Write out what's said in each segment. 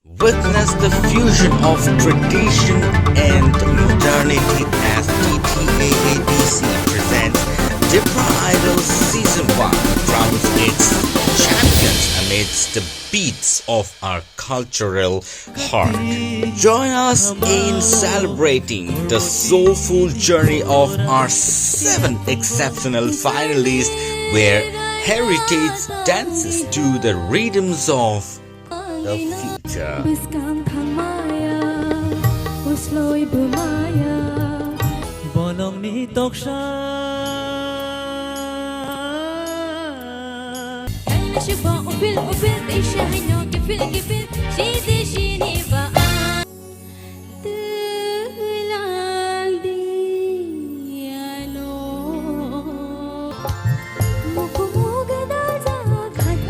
Witness the fusion of tradition and modernity as TIPRA presents TIPRA Idol Season 1 crowns its champions amidst the beats of our cultural heart. Join us in celebrating the soulful journey of our 7 exceptional finalists where heritage dances to the rhythms of the future.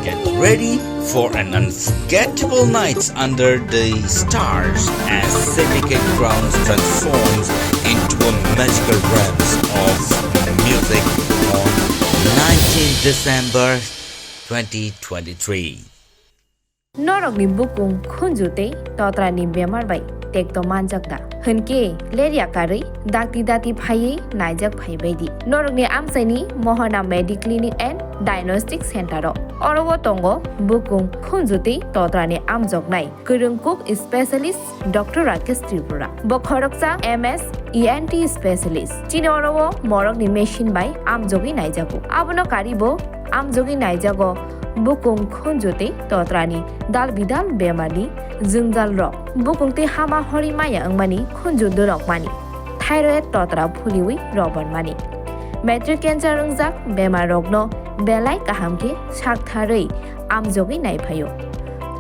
Get ready for an unforgettable night under the stars as Syndicate grounds transforms into a magical realms of music on 19 December 2023. Norokni bukung khunjute totrani bemar bai tekto manjakda hunke leria kari dakti dati phai naijak phai baidi norokni amsaini mohana mediclinic and diagnostic center orowo tongo bukung khunjute totrani amjoknai kurungkuk specialist Dr. Yakhwrai TIPRA bwkhaktwi MS ENT specialist chini orowo morokni machine bai amjogi naijago abono karibo amjogi naijago bukung khunjute totrani dal bidal bemani jungjal rok bukungte hama hori maya angmani khunjudu rokmani thyroid totra phuliwi roban mani matric cancer ungjak bemar rokno belai kahamke saktharei amjogi naiphayo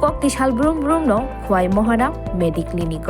kokti sal brum brum no khwai mohana mediclinic